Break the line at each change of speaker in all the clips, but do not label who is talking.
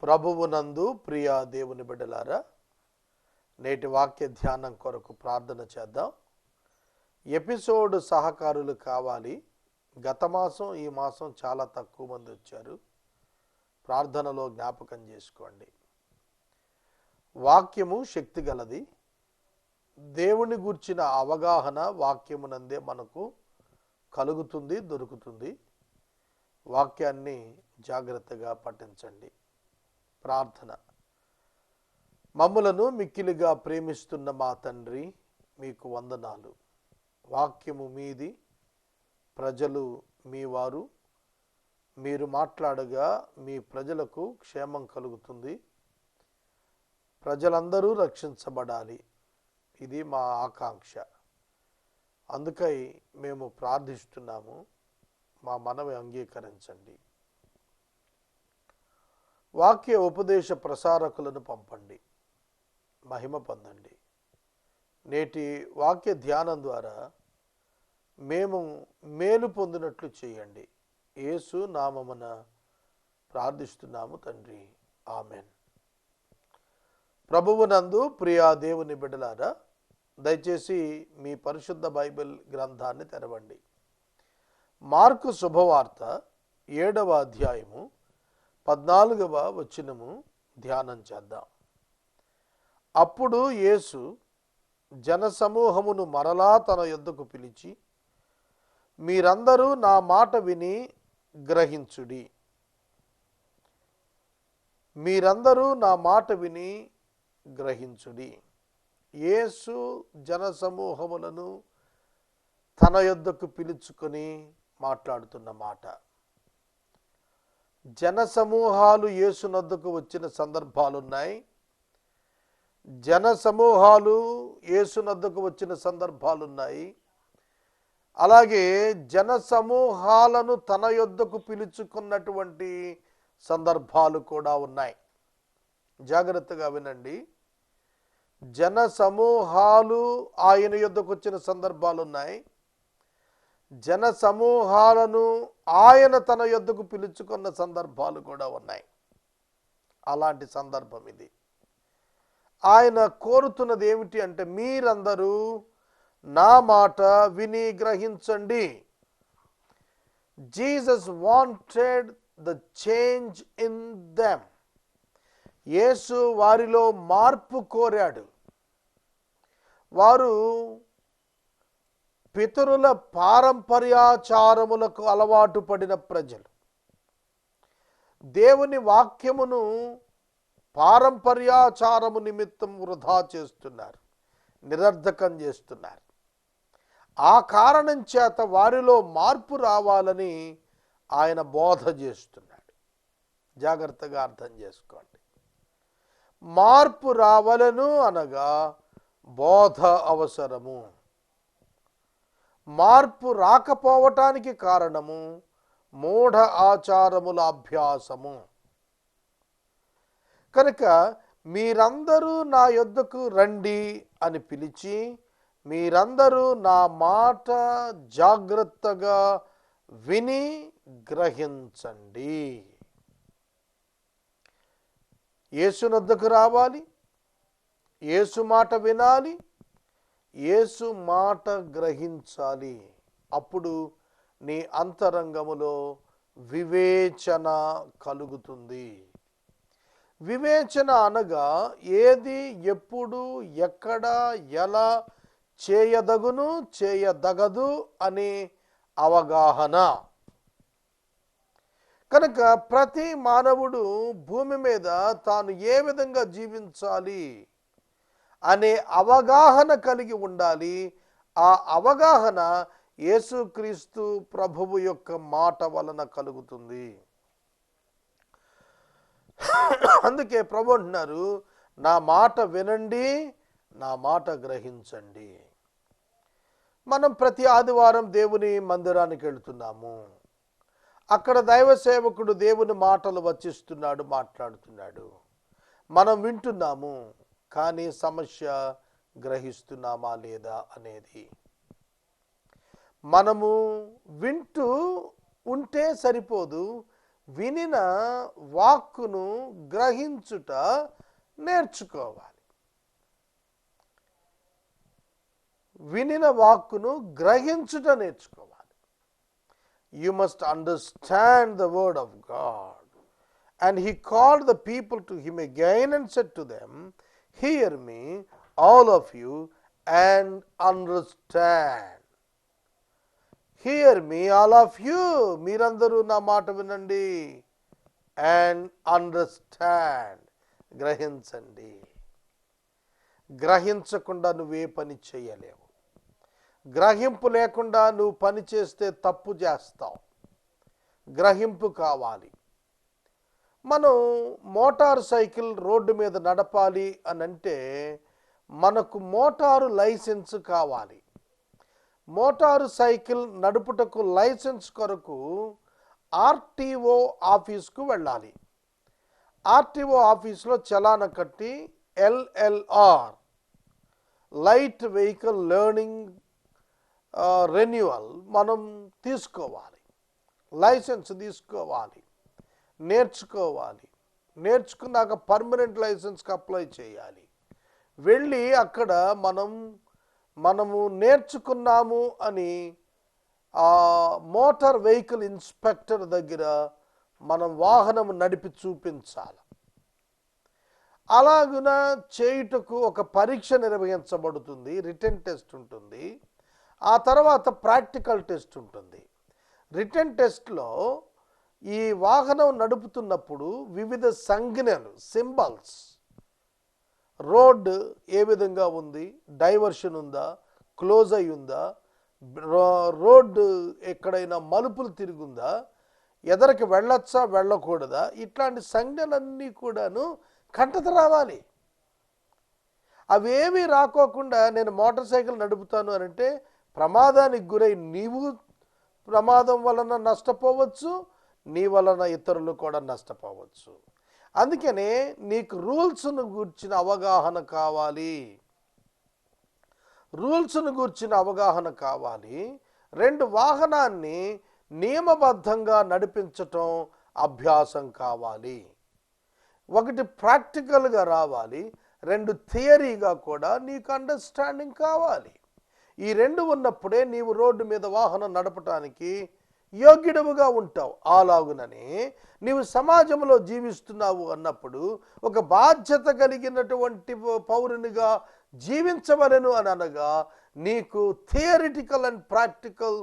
ప్రభువునందు ప్రియ దేవుని బిడ్డలారా, నేటి వాక్య ధ్యానం కొరకు ప్రార్థన చేద్దాం. ఎపిసోడ్ సహకారులు కావాలి. గత మాసం ఈ మాసం చాలా తక్కువ మంది వచ్చారు. ప్రార్థనలో జ్ఞాపకం చేసుకోండి. వాక్యము శక్తి గలది. దేవుని గూర్చిన అవగాహన వాక్యమునందే మనకు కలుగుతుంది, దొరుకుతుంది. వాక్యాన్ని జాగ్రత్తగా పఠించండి. ప్రార్థన. మమ్ములను మిక్కిలిగా ప్రేమిస్తున్న మా తండ్రి, మీకు వందనాలు. వాక్యము మీది, ప్రజలు మీ వారు. మీరు మాట్లాడగా మీ ప్రజలకు క్షేమం కలుగుతుంది. ప్రజలందరూ రక్షించబడాలి. ఇది మా ఆకాంక్ష. అందుకై మేము ప్రార్థిస్తున్నాము. మా మనవి అంగీకరించండి. వాక్య ఉపదేశ ప్రసారకులను పంపండి. మహిమ పొందండి. నేటి వాక్య ధ్యానం ద్వారా మేము మేలు పొందినట్లు చేయండి. యేసు నామమున ప్రార్థిస్తున్నాము తండ్రి. ఆమెన్. ప్రభువునందు ప్రియ దేవుని బిడ్డలారా, దయచేసి మీ పరిశుద్ధ బైబిల్ గ్రంథాన్ని తెరవండి. మార్కు శుభవార్త 7వ అధ్యాయము 14వ వచనము ధ్యానం చేద్దాం. అప్పుడు యేసు జనసమూహమును మరలా తన యొద్దకు పిలిచి, మీరందరూ నా మాట విని గ్రహించుడి. మీరందరూ నా మాట విని గ్రహించుడి. యేసు జనసమూహములను తన యొద్దకు పిలుచుకొని మాట్లాడుతున్న మాట. జనసమూహాలు యేసునొద్దకు వచ్చిన సందర్భాలున్నాయి. జనసమూహాలు యేసునొద్దకు వచ్చిన సందర్భాలున్నాయి. అలాగే జనసమూహాలను తన యొద్దకు పిలుచుకున్నటువంటి సందర్భాలు కూడా ఉన్నాయి. జాగ్రత్తగా వినండి. జనసమూహాలు ఆయన యొద్దకు వచ్చిన సందర్భాలున్నాయి. జనసమూహాలను ఆయన తన యొద్దకు పిలుచుకున్న సందర్భాలు కూడా ఉన్నాయి. అలాంటి సందర్భం ఇది. ఆయన కోరుతున్నది ఏమిటి అంటే, మీరందరూ నా మాట విని గ్రహించండి. Jesus wanted the change in them. Yesu వారిలో మార్పు కోరాడు. వారు పితరుల పారంపర్యాచారములకు అలవాటు పడిన ప్రజలు. దేవుని వాక్యమును పారంపర్యాచారము నిమిత్తం వృధా చేస్తున్నారు, నిరర్ధకం చేస్తున్నారు. ఆ కారణం చేత వారిలో మార్పు రావాలని ఆయన బోధ చేస్తున్నాడు. జాగ్రత్తగా అర్థం చేసుకోండి. మార్పు రావాలను అనగా బోధ అవసరము. మార్పు రాకపోవటానికి కారణము మూఢ ఆచారముల అభ్యాసము. కనుక మీరందరూ నా యొద్దకు రండి అని పిలిచి, మీరందరూ నా మాట జాగ్రత్తగా విని గ్రహించండి. యేసునొద్దకు రావాలి, యేసు మాట వినాలి, యేసు మాట గ్రహించాలి. అప్పుడు నీ అంతరంగములో వివేచన కలుగుతుంది. వివేచన అనగా ఏది, ఎప్పుడు, ఎక్కడ, ఎలా చేయదగును, చేయదగదు అనే అవగాహన. కనుక ప్రతి మానవుడు భూమి మీద తాను ఏ విధంగా జీవించాలి అనే అవగాహన కలిగి ఉండాలి. ఆ అవగాహన యేసుక్రీస్తు ప్రభువు యొక్క మాట వలన కలుగుతుంది. అందుకే ప్రభు అంటున్నారు, నా మాట వినండి, నా మాట గ్రహించండి. మనం ప్రతి ఆదివారం దేవుని మందిరానికి వెళ్తున్నాము. అక్కడ దైవ సేవకుడు దేవుని మాటలు వచిస్తున్నాడు, మాట్లాడుతున్నాడు. మనం వింటున్నాము. కానీ సమస్య గ్రహిస్తున్నామా లేదా అనేది. మనము వింటూ ఉంటే సరిపోదు, వినిన వాక్కును గ్రహించుట నేర్చుకోవాలి. వినిన వాక్కును గ్రహించుట నేర్చుకోవాలి. You must understand the word of God. And he called the people to him again and said to them, hear me, all of you, and understand. Hear me, all of you. మీరందరూ నా మాట వినండి. And understand. గ్రహించండి. గ్రహించకుండా నువ్వే పని చేయలేవు. గ్రహింపు లేకుండా నువ్వు పని చేస్తే తప్పు చేస్తావు. గ్రహింపు కావాలి. మనం మోటార్ సైకిల్ రోడ్డు మీద నడపాలి అని అంటే మనకు మోటారు లైసెన్స్ కావాలి. మోటారు సైకిల్ నడుపుటకు లైసెన్స్ కొరకు ఆర్టీఓ ఆఫీస్కు వెళ్ళాలి. ఆర్టీఓ ఆఫీస్లో చలానా కట్టి LLR light vehicle learning renewal మనం తీసుకోవాలి. లైసెన్స్ తీసుకోవాలి, నేర్చుకోవాలి. నేర్చుకున్నాక పర్మనెంట్ లైసెన్స్కి అప్లై చేయాలి. వెళ్ళి అక్కడ మనము నేర్చుకున్నాము అని మోటార్ వెహికల్ ఇన్స్పెక్టర్ దగ్గర మనం వాహనం నడిపి చూపించాలి. అలాగున చేయుటకు ఒక పరీక్ష నిర్వహించబడుతుంది. రిటన్ టెస్ట్ ఉంటుంది. ఆ తర్వాత ప్రాక్టికల్ టెస్ట్ ఉంటుంది. రిటన్ టెస్ట్లో ఈ వాహనం నడుపుతున్నప్పుడు వివిధ సంజ్ఞలు, సింబల్స్, రోడ్ ఏ విధంగా ఉంది, డైవర్షన్ ఉందా, క్లోజ్ అయి ఉందా, రోడ్డు ఎక్కడైనా మలుపులు తిరుగుందా, ఎదరికి వెళ్ళొచ్చా వెళ్ళకూడదా, ఇట్లాంటి సంజ్ఞలన్నీ కూడాను కంటత రావాలి. అవేమీ రాకోకుండా నేను మోటార్ సైకిల్ నడుపుతాను అని అంటే ప్రమాదానికి గురై నీవు ప్రమాదం వలన నష్టపోవచ్చు, నీ వలన ఇతరులు కూడా నష్టపోవచ్చు. అందుకనే నీకు రూల్స్ను గూర్చిన అవగాహన కావాలి. రూల్స్ను గూర్చిన అవగాహన కావాలి. 2 వాహనాన్ని నియమబద్ధంగా నడిపించటం అభ్యాసం కావాలి. 1 ప్రాక్టికల్గా రావాలి, 2 థియరీగా కూడా నీకు అండర్స్టాండింగ్ కావాలి. ఈ 2 ఉన్నప్పుడే నీవు రోడ్డు మీద వాహనం నడపటానికి యోగ్యుడవుగా ఉంటావు. అలాగుననే నీవు సమాజంలో జీవిస్తున్నావు అన్నప్పుడు ఒక బాధ్యత కలిగినటువంటి పౌరునిగా జీవించవలెను అని అనగా నీకు theoretical and practical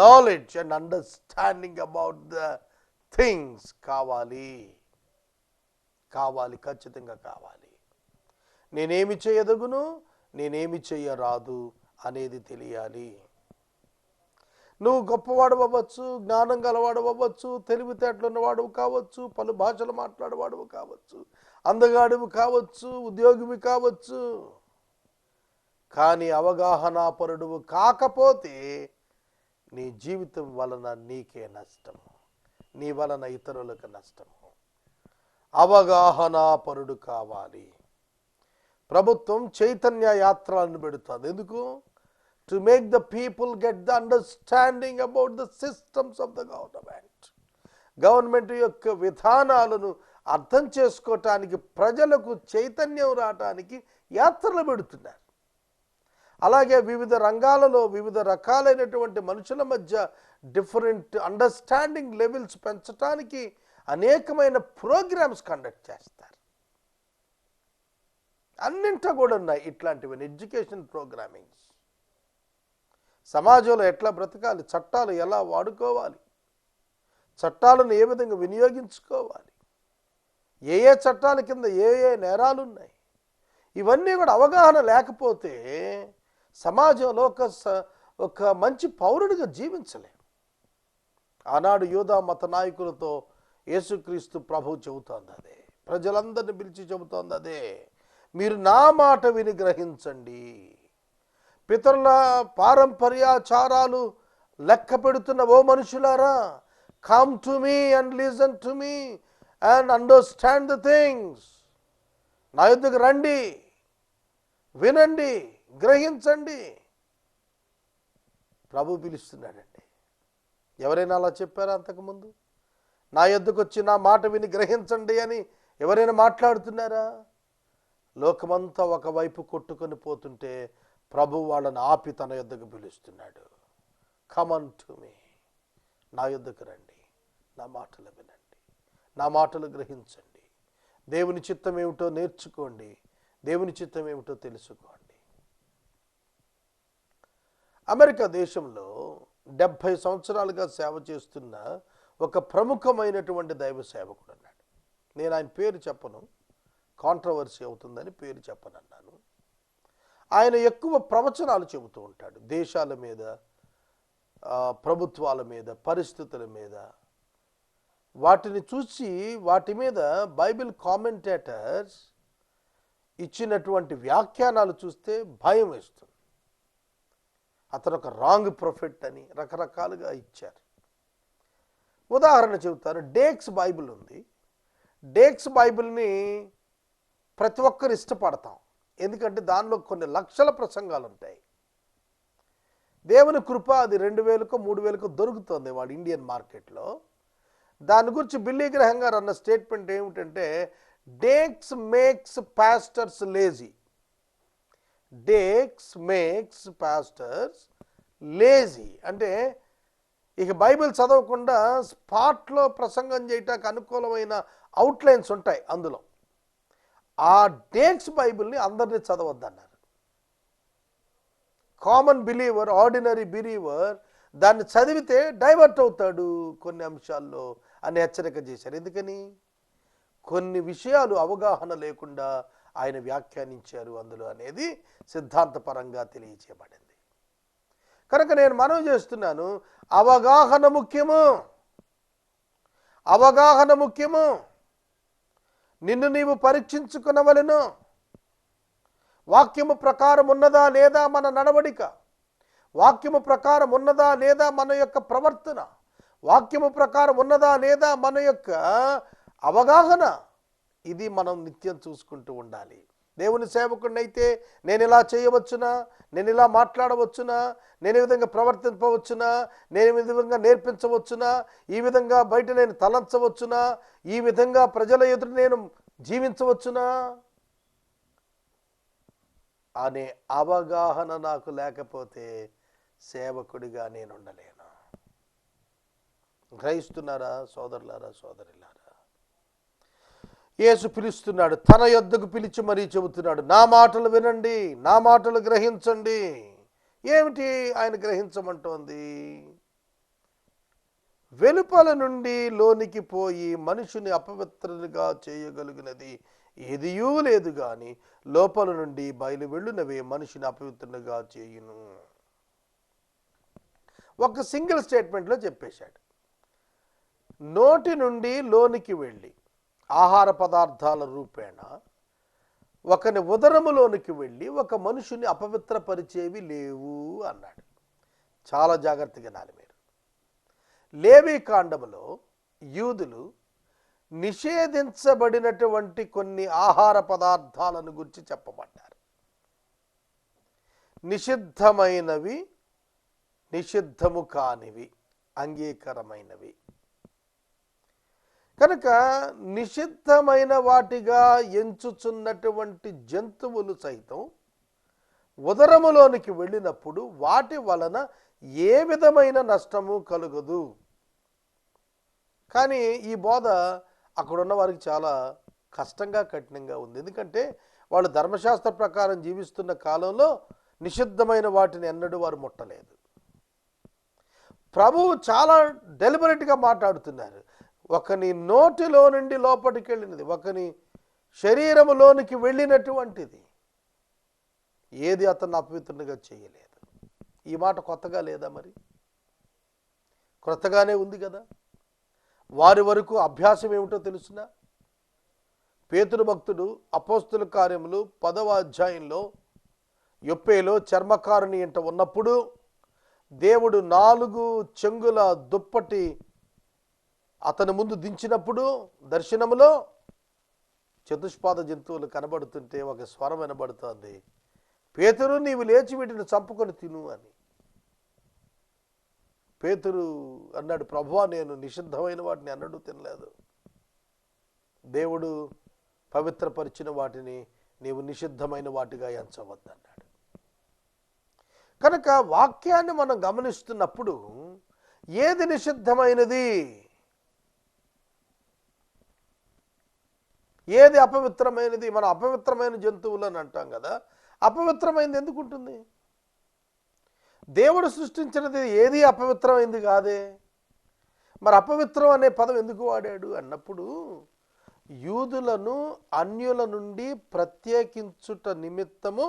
knowledge and understanding about the things కావాలి. ఖచ్చితంగా కావాలి. నేనేమి చేయదగును, నేనేమి చేయరాదు అనేది తెలియాలి. నువ్వు గొప్పవాడు అవ్వచ్చు, జ్ఞానం గలవాడు అవ్వచ్చు, తెలివితేటలు ఉన్నవాడు కావచ్చు, పలు భాషలు మాట్లాడేవాడు కావచ్చు, అందగాడివి కావచ్చు, ఉద్యోగివి కావచ్చు. కానీ అవగాహనాపరుడు కాకపోతే నీ జీవితం వలన నీకే నష్టము, నీ వలన ఇతరులకు నష్టము. అవగాహనాపరుడు కావాలి. ప్రభుత్వం చైతన్య యాత్రలను పెడుతుంది. ఎందుకు? To make the people get the understanding about the systems of the government. Government యొక్క విధానాలను అర్థం చేసుకోవటానికి, ప్రజలకు చైతన్యం రావటానికి యాత్రలు పెడుతున్నారు. అలాగే వివిధ రంగాలలో వివిధ రకాలైనటువంటి మనుషుల మధ్య డిఫరెంట్ అండర్స్టాండింగ్ లెవెల్స్ పెంచడానికి అనేకమైన ప్రోగ్రామ్స్ కండక్ట్ చేస్తారు. అన్నింటా కూడా ఉన్నాయి ఇట్లాంటివన్నీ ఎడ్యుకేషన్ ప్రోగ్రామింగ్స్. సమాజంలో ఎట్లా బ్రతకాలి, చట్టాలు ఎలా వాడుకోవాలి, చట్టాలను ఏ విధంగా వినియోగించుకోవాలి, ఏ చట్టాల కింద ఏ నేరాలు ఉన్నాయి, ఇవన్నీ కూడా అవగాహన లేకపోతే సమాజంలో ఒక మంచి పౌరుడిగా జీవించలేం. ఆనాడు యూదా మత నాయకులతో యేసుక్రీస్తు ప్రభువు చెబుతోంది అదే, ప్రజలందరిని పిలిచి చెబుతోంది అదే, మీరు నా మాట విని గ్రహించండి. పితరుల పారంపర్యాచారాలు లెక్క పెడుతున్న ఓ మనుషులారా, come to me and listen to me and understand the things. నా యొద్దకు రండి, వినండి, గ్రహించండి. ప్రభు పిలుస్తున్నాడండి. ఎవరైనా అలా చెప్పారా అంతకుముందు? నా యొద్దకు వచ్చి నా మాట విని గ్రహించండి అని ఎవరైనా మాట్లాడుతున్నారా? లోకమంతా ఒకవైపు కొట్టుకొని పోతుంటే ప్రభు వాళ్ళని ఆపి తన యొద్దకు పిలుస్తున్నాడు. కమన్ టు మీ, నా యొద్దకు రండి, నా మాటలు వినండి, నా మాటలు గ్రహించండి, దేవుని చిత్తం ఏమిటో నేర్చుకోండి, దేవుని చిత్తం ఏమిటో తెలుసుకోండి. అమెరికా దేశంలో 70 సంవత్సరాలుగా సేవ చేస్తున్న ఒక ప్రముఖమైనటువంటి దైవ సేవకుడు అన్నాడు. నేను ఆయన పేరు చెప్పను, కాంట్రవర్సీ అవుతుందని పేరు చెప్పనన్నాను. ఆయన ఎక్కువ ప్రవచనాలు చెబుతూ ఉంటాడు, దేశాల మీద, ప్రభుత్వాల మీద, పరిస్థితుల మీద. వాటిని చూసి వాటి మీద బైబిల్ కామెంటేటర్స్ ఇచ్చినటువంటి వ్యాఖ్యానాలు చూస్తే భయం వేస్తుంది. అతను ఒక రాంగ్ ప్రొఫెట్ అని రకరకాలుగా ఇచ్చారు. ఉదాహరణ చెబుతాను, డేక్స్ బైబిల్ ఉంది. డేక్స్ బైబిల్ని ప్రతి ఒక్కరు ఇష్టపడతాం, ఎందుకంటే దానిలో కొన్ని లక్షల ప్రసంగాలు ఉంటాయి. దేవుని కృప అది 2000కో 3000కో దొరుకుతుంది వాడు ఇండియన్ మార్కెట్లో. దాని గురించి బిల్లీ గ్రహం గారు అన్న స్టేట్మెంట్ ఏమిటంటే, Dake's makes pastors lazy. Dake's makes pastors lazy అంటే ఇక బైబిల్ చదవకుండా స్పాట్లో ప్రసంగం చేయటానికి అనుకూలమైన అవుట్లైన్స్ ఉంటాయి అందులో. ఆ డేక్స్ బైబిల్ని అందరినీ చదవద్దన్నారు. కామన్ బిలీవర్, ఆర్డినరీ బిలీవర్ దాన్ని చదివితే డైవర్ట్ అవుతాడు కొన్ని అంశాల్లో అని హెచ్చరిక చేశారు. ఎందుకని? కొన్ని విషయాలు అవగాహన లేకుండా ఆయన వ్యాఖ్యానించారు అందులో అనేది సిద్ధాంతపరంగా తెలియచేయబడింది. కనుక నేను మనవి చేస్తున్నాను, అవగాహన ముఖ్యము, అవగాహన ముఖ్యము. నిన్ను నీవు పరీక్షించుకునవలెను. వాక్యము ప్రకారం ఉన్నదా లేదా మన నడవడిక, వాక్యము ప్రకారం ఉన్నదా లేదా మన యొక్క ప్రవర్తన, వాక్యము ప్రకారం ఉన్నదా లేదా మన యొక్క అవగాహన, ఇది మనం నిత్యం చూసుకుంటూ ఉండాలి. దేవుని సేవకుడిని అయితే నేను ఇలా చేయవచ్చునా, నేను ఇలా మాట్లాడవచ్చునా, నేను ఈ విధంగా ప్రవర్తింపవచ్చునా, నేను ఈ విధంగా నేర్పించవచ్చునా, ఈ విధంగా బయట నేను తలంచవచ్చునా, ఈ విధంగా ప్రజల ఎదురు నేను జీవించవచ్చునా అనే అవగాహన నాకు లేకపోతే సేవకుడిగా నేను ఉండలేను. గ్రహిస్తున్నారా సోదరులారా, సోదరులారా? యేసు పిలుస్తున్నాడు, తన యొద్దకు పిలిచి మరీ చెబుతున్నాడు, నా మాటలు వినండి, నా మాటలు గ్రహించండి. ఏమిటి ఆయన గ్రహించమంటోంది? వెలుపల నుండి లోనికి పోయి మనుషుని అపవిత్రునిగా చేయగలిగినది ఏదియూ లేదు గాని లోపల నుండి బయలు వెళ్ళునవే మనిషిని అపవిత్రునిగా చేయును. ఒక సింగిల్ స్టేట్మెంట్లో చెప్పేశాడు. నోటి నుండి లోనికి వెళ్ళి ఆహార పదార్థాల రూపేణ ఒకని ఉదరములోనికి వెళ్ళి ఒక మనుషుని అపవిత్రపరిచేవి లేవు అన్నాడు. చాలా జాగ్రత్తగా వినాలి మీరు. లేవి కాండములో యూదులు నిషేధించబడినటువంటి కొన్ని ఆహార పదార్థాలను గురించి చెప్పబడ్డారు. నిషిద్ధమైనవి, నిషిద్ధము కానివి, అంగీకారమైనవి. కనుక నిషిద్ధమైన వాటిగా ఎంచుచున్నటువంటి జంతువులు సైతం ఉదరములోనికి వెళ్ళినప్పుడు వాటి వలన ఏ విధమైన నష్టము కలుగదు. కానీ ఈ బోధ అక్కడున్న వారికి చాలా కష్టంగా, కఠినంగా ఉంది. ఎందుకంటే వాళ్ళు ధర్మశాస్త్ర ప్రకారం జీవిస్తున్న కాలంలో నిషిద్ధమైన వాటిని ఎన్నడూ వారు ముట్టలేదు. ప్రభువు చాలా డెలిబరేట్గా మాట్లాడుతున్నారు. ఒకని నోటిలో నుండి లోపలికి వెళ్ళినది, ఒకని శరీరములోనికి వెళ్ళినటువంటిది ఏది అతన్ని అపవిత్రునిగా చేయలేదు. ఈ మాట కొత్తగా లేదా? మరి కొత్తగానే ఉంది కదా. వారి వరకు అభ్యాసం ఏమిటో తెలుసునా? పేతురు భక్తుడు అపోస్తుల కార్యములు 10వ అధ్యాయంలో యొప్పేలో చర్మకారుని ఇంట ఉన్నప్పుడు దేవుడు 4 చెంగుల దుప్పటి అతని ముందు దించినప్పుడు దర్శనములో చతుష్పాద జంతువులు కనబడుతుంటే ఒక స్వరం వినబడుతోంది, పేతురు నీవు లేచి వీటిని చంపుకొని తిను అని. పేతురు అన్నాడు, ప్రభువా నేను నిషిద్ధమైన వాటిని అన్నడూ తినలేదు, దేవుడు పవిత్రపరిచిన వాటిని నీవు నిషిద్ధమైన వాటిగా ఎంచవద్దన్నాడు. కనుక వాక్యాన్ని మనం గమనిస్తున్నప్పుడు ఏది నిషిద్ధమైనది, ఏది అపవిత్రమైనది, మనం అపవిత్రమైన జంతువులని అంటాం కదా, అపవిత్రమైనది ఎందుకు ఉంటుంది? దేవుడు సృష్టించినది ఏది అపవిత్రమైంది కాదే, మరి అపవిత్రం అనే పదం ఎందుకు వాడాడు అన్నప్పుడు యూదులను అన్యుల నుండి ప్రత్యేకించుట నిమిత్తము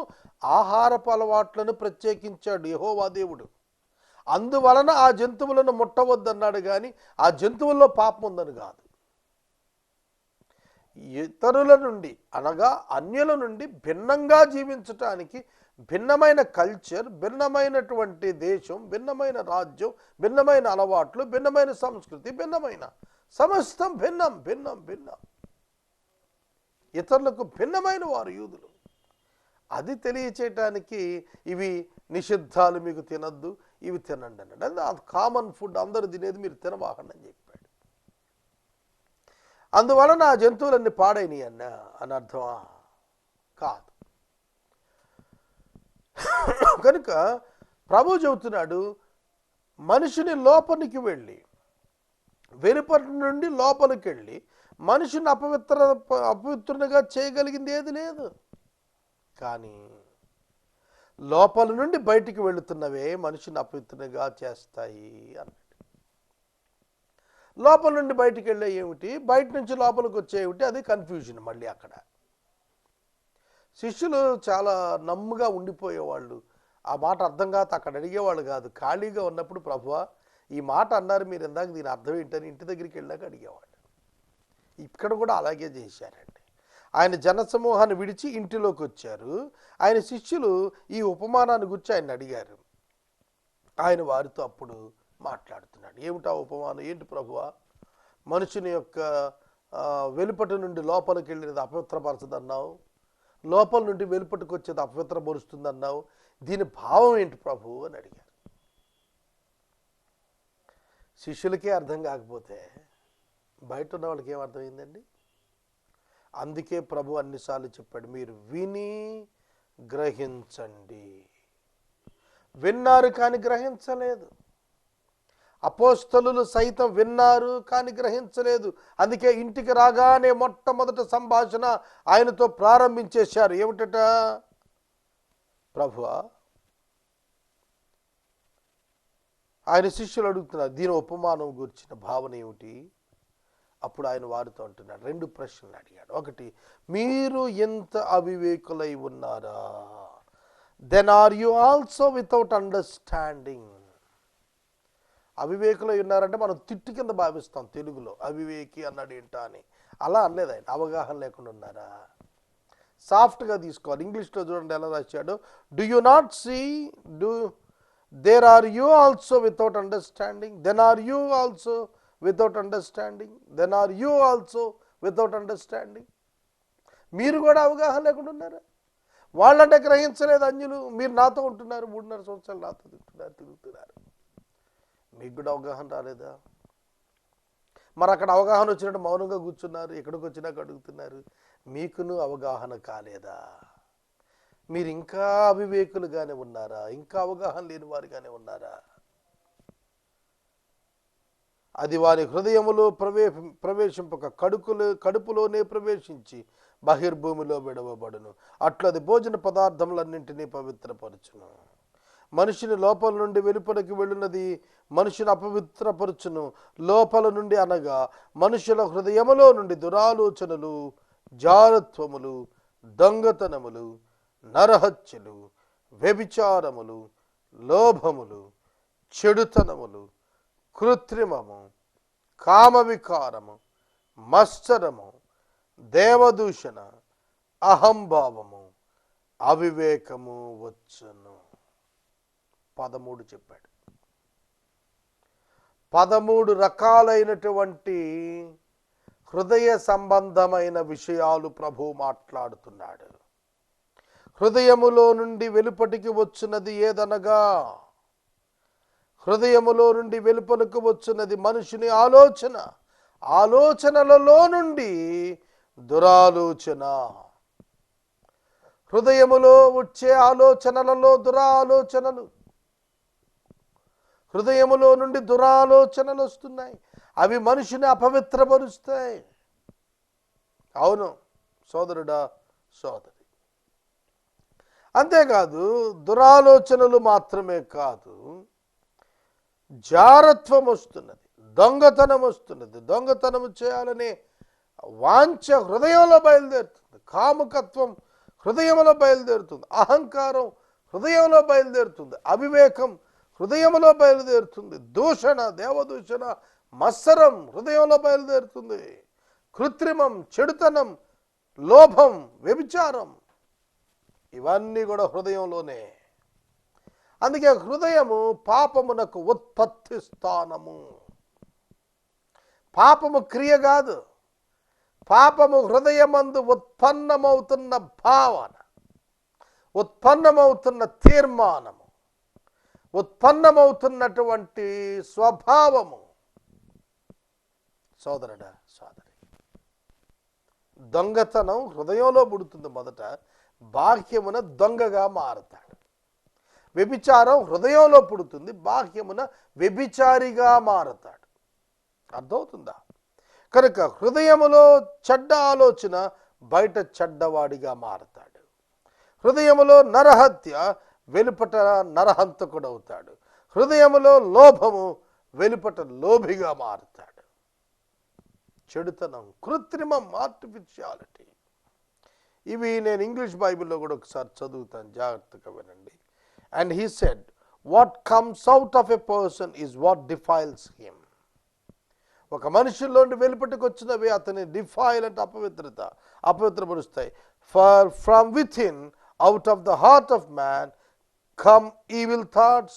ఆహారపు అలవాట్లను ప్రత్యేకించాడు యెహోవా దేవుడు. అందువలన ఆ జంతువులను ముట్టవద్దన్నాడు, కానీ ఆ జంతువుల్లో పాపం ఉందని కాదు. ఇతరుల నుండి అనగా అన్యుల నుండి భిన్నంగా జీవించటానికి భిన్నమైన కల్చర్, భిన్నమైనటువంటి దేశం, భిన్నమైన రాజ్యం, భిన్నమైన అలవాట్లు, భిన్నమైన సంస్కృతి, భిన్నమైన సమస్తం భిన్నం భిన్నం భిన్నం, ఇతరులకు భిన్నమైన వారు యూదులు. అది తెలియచేయటానికి ఇవి నిషిద్ధాలు, మీకు తినద్దు, ఇవి తినండి అన్నాడు. అది కామన్ ఫుడ్, అందరూ తినేది మీరు తినబాకండి అని చెప్పాడు. అందువలన ఆ జంతువులన్నీ పాడైనవి అని అర్థమా? కాదు. కనుక ప్రభు చెబుతున్నాడు, మనిషిని లోపలికి వెళ్ళి, వెలుపటి నుండి లోపలికి వెళ్ళి మనిషిని అపవిత్రునిగా చేయగలిగింది ఏది లేదు, కానీ లోపల నుండి బయటికి వెళుతున్నవే మనిషిని అపవిత్రునిగా చేస్తాయి అన్నాడు. లోపల నుండి బయటికి వెళ్ళే ఏమిటి, బయట నుంచి లోపలికి వచ్చే ఏమిటి, అది కన్ఫ్యూజన్. మళ్ళీ అక్కడ శిష్యులు చాలా నమ్ముగా ఉండిపోయేవాళ్ళు. ఆ మాట అర్థం కాదు, అక్కడ అడిగేవాళ్ళు కాదు. ఖాళీగా ఉన్నప్పుడు ప్రభువా ఈ మాట అన్నారు మీరు ఇందాక, దీని అర్థం ఏంటని ఇంటి దగ్గరికి వెళ్ళాక అడిగేవాళ్ళు. ఇక్కడ కూడా అలాగే చేశారండి. ఆయన జనసమూహాన్ని విడిచి ఇంటిలోకి వచ్చారు. ఆయన శిష్యులు ఈ ఉపమానాన్ని గురించి ఆయన అడిగారు. ఆయన వారితో అప్పుడు మాట్లాడుతున్నాడు. ఏమిటా ఉపమానం, ఏంటి ప్రభువా? మనుషుని యొక్క వెలుపటి నుండి లోపలికి వెళ్ళినది అపవిత్రపరచదన్నావు, లోపల నుండి వెలుపటికి వచ్చేది అపవిత్రపరుస్తుందన్నావు, దీని భావం ఏంటి ప్రభు అని అడిగారు. శిష్యులకే అర్థం కాకపోతే బయట ఉన్న వాళ్ళకి ఏం అర్థమైందండి? అందుకే ప్రభు అన్నిసార్లు చెప్పాడు, మీరు విని గ్రహించండి. విన్నారు కానీ గ్రహించలేదు. అపోస్తలులు సైతం విన్నారు కానీ గ్రహించలేదు. అందుకే ఇంటికి రాగానే మొట్టమొదటి సంభాషణ ఆయనతో ప్రారంభించేశారు. ఏమిటట? ప్రభువా, ఆయన శిష్యులు అడుగుతున్నారు దీని ఉపమానం గురించిన భావన ఏమిటి? అప్పుడు ఆయన వారితో అంటున్నాడు, 2 ప్రశ్నలు అడిగాడు. ఒకటి, మీరు ఎంత అవివేకులై ఉన్నారా? Then are you also without understanding. అవివేకులై ఉన్నారంటే మనం తిట్టు కింద భావిస్తాం తెలుగులో, అవివేకి అన్నాడు ఏంటా అని. అలా అనలేదు ఆయన. అవగాహన లేకుండా ఉన్నారా? సాఫ్ట్గా తీసుకోవాలి. ఇంగ్లీష్లో చూడండి ఎలా రాశాడు, do you not see, there are you also without understanding, then are you also without understanding, then are you also without understanding. మీరు కూడా అవగాహన లేకుండా ఉన్నారా? వాళ్ళంటే గ్రహించలేదు అన్యులు, మీరు నాతో ఉంటున్నారు, 3.5 సంవత్సరాలు నాతో తిరుగుతున్నారు, మీకు కూడా అవగాహన రాలేదా? మరి అక్కడ అవగాహన వచ్చినట్టు మౌనంగా కూర్చున్నారు, ఎక్కడికి వచ్చినాక అడుగుతున్నారు, మీకును అవగాహన కాలేదా? మీరు ఇంకా అవివేకులుగానే ఉన్నారా? ఇంకా అవగాహన లేని వారిగానే ఉన్నారా? అది వారి హృదయములో ప్రవేశింపక కడుపులోనే ప్రవేశించి బహిర్భూమిలో విడవబడును. అట్లా అది భోజన పదార్థములన్నింటినీ పవిత్రపరచును. మనిషిని లోపల నుండి వెలుపలికి వెళ్ళినది మనిషిని అపవిత్రపరచును. లోపల నుండి అనగా మనుషుల హృదయములో నుండి దురాలోచనలు, జారత్వములు, దొంగతనములు, నరహత్యలు, వ్యభిచారములు, లోభములు, చెడుతనములు, కృత్రిమము, కామవికారము, మత్సరము, దేవదూషణ, అహంభావము, అవివేకము వచ్చును. 13 చెప్పాడు. 13 రకాలైనటువంటి హృదయ సంబంధమైన విషయాలు ప్రభు మాట్లాడుతున్నాడు. హృదయములో నుండి వెలుపటికి వచ్చినది ఏదనగా హృదయములో నుండి వెలుపలకు వచ్చున్నది మనుషుని ఆలోచన, ఆలోచనలలో నుండి దురాలోచన. హృదయములో వచ్చే ఆలోచనలలో దురాలోచనలు, హృదయములో నుండి దురాలోచనలు వస్తున్నాయి. అవి మనిషిని అపవిత్రపరుస్తాయి. అవును సోదరుడా, సోదరి. అంతేకాదు దురాలోచనలు మాత్రమే కాదు, జారత్వం వస్తున్నది, దొంగతనం వస్తున్నది. దొంగతనం చేయాలనే వాంఛ హృదయంలో బయలుదేరుతుంది. కాముకత్వం హృదయంలో బయలుదేరుతుంది. అహంకారం హృదయంలో బయలుదేరుతుంది. అవివేకం హృదయంలో బయలుదేరుతుంది. దూషణ, దేవదూషణ, మత్సరం హృదయంలో బయలుదేరుతుంది. కృత్రిమం, చెడుతనం, లోభం, వ్యభిచారం ఇవన్నీ కూడా హృదయంలోనే. అందుకే హృదయము పాపమునకు ఉత్పత్తి స్థానము. పాపము క్రియ కాదు, పాపము హృదయమందు ఉత్పన్నమవుతున్న భావన, ఉత్పన్నమవుతున్న తీర్మానము, ఉత్పన్నమవుతున్నటువంటి స్వభావము. సోదరుడా, సోదరి, దొంగతనం హృదయంలో పుడుతుంది. మొదట బాహ్యమున దొంగగా మారతాడు. వ్యభిచారం హృదయంలో పుడుతుంది, బాహ్యమున వ్యభిచారిగా మారతాడు. అర్థమవుతుందా? కనుక హృదయములో చెడ్డ ఆలోచన బయట చెడ్డవాడిగా మారతాడు. హృదయములో నరహత్య వెలుపట నరహంతకుడు అవుతాడు. హృదయములో లోభము వెలుపట లోభిగా మారుతాడు. చెడుతనం, కృత్రిమం, ఆర్టిఫిషియాలిటీ, ఇవి నేను ఇంగ్లీష్ బైబిల్లో కూడా ఒకసారి చదువుతాను, జాగ్రత్తగా వినండి. And he said, what comes out of a person is what defiles him. ఒక మనుషుల్లోండి వెలుపటికి వచ్చినవి అతని డిఫైల్ అంటే అపవిత్రత, అపవిత్రపరుస్తాయి. For from within, out of the heart of man come evil thoughts,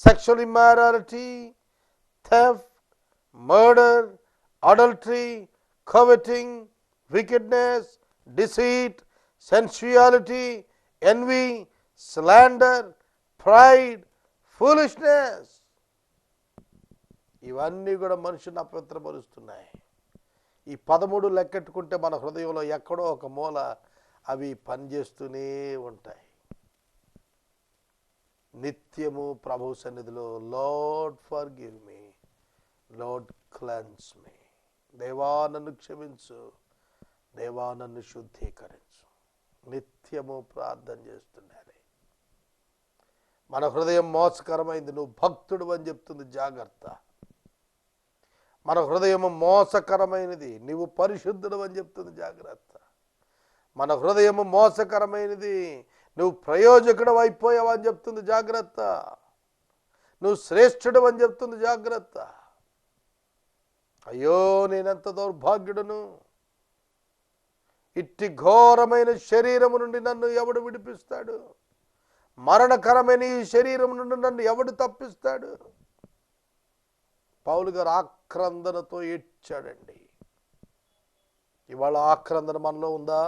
sexual immorality, theft, murder, adultery, coveting, wickedness, deceit, sensuality, envy, slander, pride, foolishness. ఇవన్నీ కూడా మనుషుని అపవిత్రపరుస్తున్నాయి. ఈ 13 లెక్కెట్టుకుంటే మన హృదయంలో ఎక్కడో ఒక మూల అవి పనిచేస్తూనే ఉంటాయి. నిత్యము ప్రభు సన్నిధిలో lord forgive me, lord cleanse మీ, దేవా నన్ను క్షమించు, దేవా నన్ను శుద్ధీకరించు, నిత్యము ప్రార్థన చేస్తుండాలి. మన హృదయం మోసకరమైంది, నువ్వు భక్తుడు అని చెప్తుంది, జాగ్రత్త. మన హృదయము మోసకరమైనది, నువ్వు పరిశుద్ధుడు అని చెప్తుంది, జాగ్రత్త. మన హృదయము మోసకరమైనది, నువ్వు ప్రయోజకుడు అయిపోయావు అని చెప్తుంది, జాగ్రత్త. నువ్వు శ్రేష్ఠుడు అని చెప్తుంది, జాగ్రత్త. అయ్యో నేనెంత దౌర్భాగ్యుడను, ఇట్టి ఘోరమైన శరీరము నుండి నన్ను ఎవడు విడిపిస్తాడు, మరణకరమైన ఈ శరీరం నుండి నన్ను ఎవడు తప్పిస్తాడు. పౌలు గారు ఆక్రందనతో ఏడ్చాడండి. ఇవాళ ఆక్రందన మనలో ఉందా?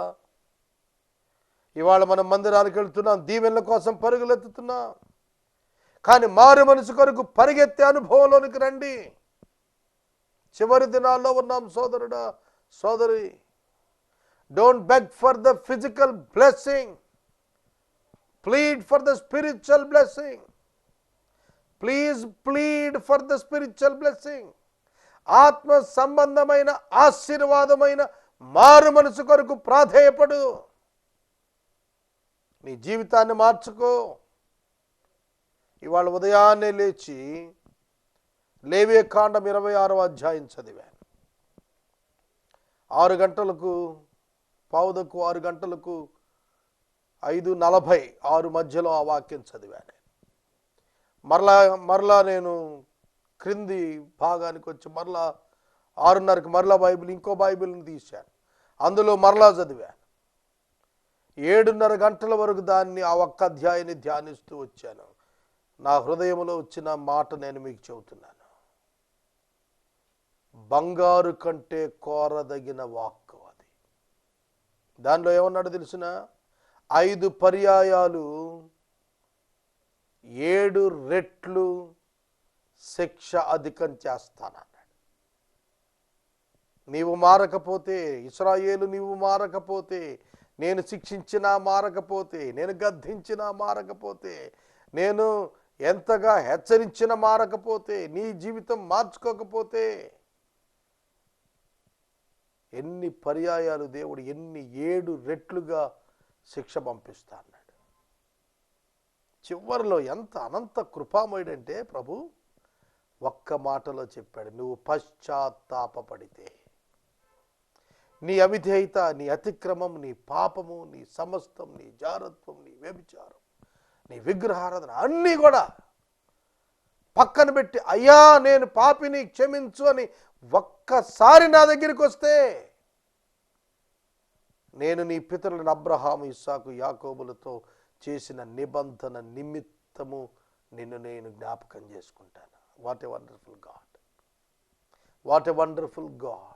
ఇవాళ మనం మందిరానికి వెళ్తున్నాం, దీవెనల కోసం పరుగులెత్తుతున్నాం, కానీ మారు మనసు కొరకు పరిగెత్తే అనుభవంలోనికి రండి. చివరి దినాల్లో ఉన్నాం సోదరుడా, సోదరి. Don't beg for the physical blessing, plead for the spiritual blessing. Please plead for the spiritual blessing. ఆత్మ సంబంధమైన ఆశీర్వాదమైన మారు మనసు కొరకు ప్రాధేయపడు. నీ జీవితాన్ని మార్చుకో. ఇవాళ ఉదయాన్నే లేచి లేవియకాండం 26వ అధ్యాయం చదివాను. 6 గంటలకు, 6 గంటలకు 5:46 మధ్యలో ఆ వాక్యం చదివాను. మరలా నేను క్రింది భాగానికి వచ్చి మరలా 6:30కి మరలా ఇంకో బైబిల్ని తీశాను, అందులో మరలా చదివాను. 7:30 గంటల వరకు దాన్ని, ఆ ఒక్క అధ్యాయాన్ని ధ్యానిస్తూ వచ్చాను. నా హృదయంలో వచ్చిన మాట నేను మీకు చెబుతున్నాను. బంగారు కంటే కోరదగిన వాక్కు అది. దానిలో ఏమన్నాడు తెలిసిన? 5 పర్యాయాలు 7 రెట్లు శిక్ష అధికం చేస్తానన్నాడు. నీవు మారకపోతే, ఇశ్రాయేలు నీవు మారకపోతే, నేను శిక్షించినా మారకపోతే, నేను గద్దించినా మారకపోతే, నేను ఎంతగా హెచ్చరించిన మారకపోతే, నీ జీవితం మార్చుకోకపోతే, ఎన్ని పర్యాయాలు దేవుడు 7 రెట్లుగా శిక్ష పంపిస్తా అన్నాడు. చివరిలో ఎంత అనంత కృపామయుడంటే ప్రభు ఒక్క మాటలో చెప్పాడు, నువ్వు పశ్చాత్తాపపడితే, నీ అవిధేయత, నీ అతిక్రమం, నీ పాపము, నీ సమస్తం, నీ జారత్వం, నీ వ్యభిచారం, నీ విగ్రహారాధన అన్నీ కూడా పక్కన పెట్టి, అయ్యా నేను పాపిని క్షమించు అని ఒక్కసారి నా దగ్గరికి వస్తే, నేను నీ పితరులను అబ్రహాము, ఇస్సాకు, యాకోబులతో చేసిన నిబంధన నిమిత్తము నిన్ను నేను జ్ఞాపకం చేసుకుంటాను. What a wonderful God, what a wonderful God.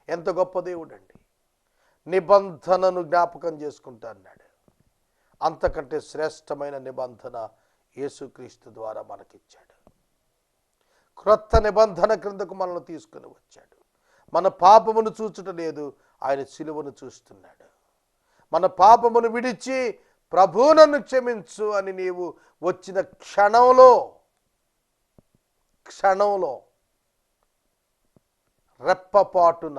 ఎంత గొప్ప దేవుడు అండి. నిబంధనను జ్ఞాపకం చేసుకుంటా అన్నాడు. అంతకంటే శ్రేష్టమైన నిబంధన యేసుక్రీస్తు ద్వారా మనకిచ్చాడు. క్రొత్త నిబంధన క్రిందకు మనల్ని తీసుకుని వచ్చాడు. మన పాపమును చూచుట లేదు, ఆయన శిలువను చూస్తున్నాడు. మన పాపమును విడిచి ప్రభు నన్ను క్షమించు అని నీవు వచ్చిన క్షణంలో రెప్పపాటున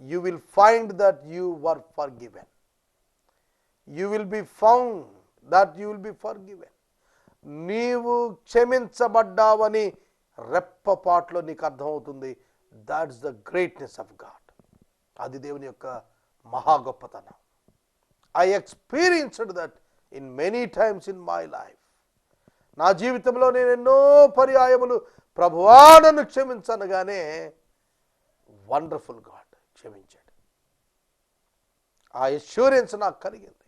you will find that you were forgiven. You will be found that you will be forgiven. నీవు క్షమించబడ్డావని రెప్పపాట్లో నీకు అర్థమవుతుంది. That's the greatness of God. అది దేవుని యొక్క మహా గొప్పతనం. I experienced that in many times in my life. నా జీవితంలో నేను ఎన్నో పర్యాయములు ప్రభువా నన్ను క్షమించనగానే వండర్ఫుల్ గాడ్ క్షమించాడు. ఆ ఎష్యూరెన్స్ నాకు కలిగింది.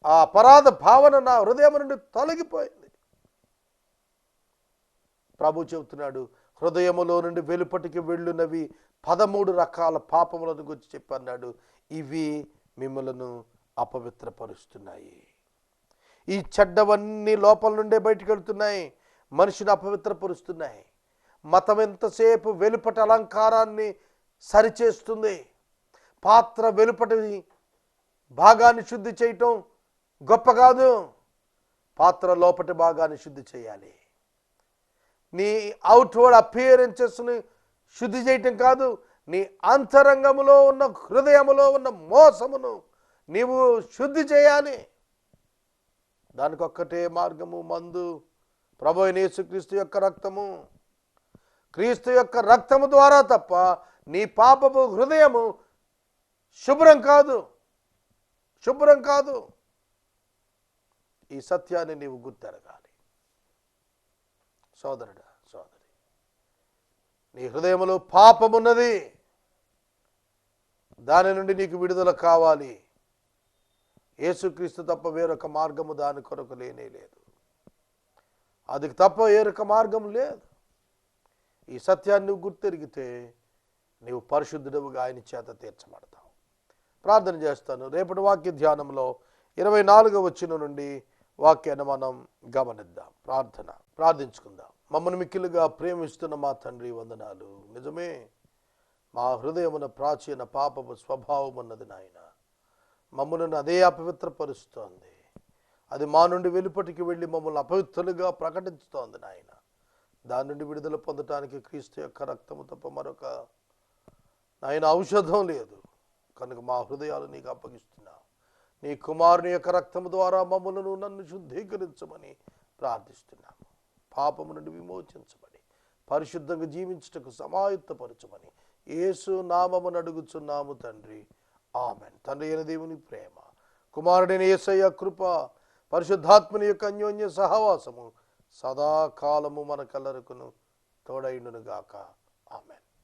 ఆ అపరాధ భావన నా హృదయం నుండి తొలగిపోయింది. ప్రభు చెబుతున్నాడు, హృదయములో నుండి వెలుపటికి వెళ్ళునవి 13 రకాల పాపములను గురించి చెప్పన్నాడు. ఇవి మిమ్మలను అపవిత్రపరుస్తున్నాయి. ఈ చెడ్డవన్నీ లోపల నుండే బయటకు వెళ్తున్నాయి, మనిషిని అపవిత్రపరుస్తున్నాయి. మతం ఎంతసేపు వెలుపటి అలంకారాన్ని సరిచేస్తుంది. పాత్ర వెలుపటి భాగాన్ని శుద్ధి చేయటం గొప్ప కాదు, పాత్ర లోపటి భాగాన్ని శుద్ధి చేయాలి. నీ అవుట్వర్డ్ అపియరెన్సెస్ని శుద్ధి చేయటం కాదు, నీ అంతరంగములో ఉన్న హృదయములో ఉన్న మోసమును నీవు శుద్ధి చేయాలి. దానికొక్కటే మార్గము, మందు, ప్రభు అయిన యేసుక్రీస్తు యొక్క రక్తము. క్రీస్తు యొక్క రక్తము ద్వారా తప్ప నీ పాపపు హృదయము శుభ్రం కాదు. ఈ సత్యాన్ని నీవు గుర్తెరగాలి. సోదరుడా, సోదరి, నీ హృదయములో పాపమున్నది, దాని నుండి నీకు విడుదల కావాలి. యేసుక్రీస్తు తప్ప వేరొక మార్గము దాని కొరకు లేనే లేదు. అది తప్ప వేరొక మార్గం లేదు. ఈ సత్యాన్ని నువ్వు గుర్తెరిగితే నీవు పరిశుద్ధుడుగా ఆయన చేత తీర్చబడతావు. ప్రార్థన చేస్తాను. రేపటి వాక్య ధ్యానంలో 24వ వచనం నుండి వాక్యాన్ని మనం గమనిద్దాం. ప్రార్థించుకుందాం. మమ్మల్ని మిక్కిలుగా ప్రేమిస్తున్న మా తండ్రి, వందనాలు. నిజమే, మా హృదయమున ప్రాచీన పాపపు స్వభావం ఉన్నది నాయన. మమ్మల్ని అదే అపవిత్రపరుస్తోంది. అది మా నుండి వెలుపటికి వెళ్ళి మమ్మల్ని అపవిత్రులుగా ప్రకటిస్తోంది నాయన. దాని నుండి విడుదల పొందటానికి క్రీస్తు యొక్క రక్తము తప్ప మరొక నాయన ఔషధం లేదు. కనుక మా హృదయాలు నీకు అప్పగిస్తున్నావు. నీ కుమారుని యొక్క రక్తము ద్వారా మమ్మలను నన్ను శుద్ధీకరించమని ప్రార్థిస్తున్నాము. పాపము నుండి విమోచించమని, పరిశుద్ధంగా జీవించుటకు సమాయుత్తపరచమని యేసు నామమున అడుగుచున్నాము తండ్రి, ఆమెన్. తండ్రి అయిన దేవుని ప్రేమ, కుమారుడైన యేసయ్య కృప, పరిశుద్ధాత్మని యొక్క అన్యోన్య సహవాసము సదాకాలము మనకెల్లరకును తోడైండును గాక. ఆమెన్.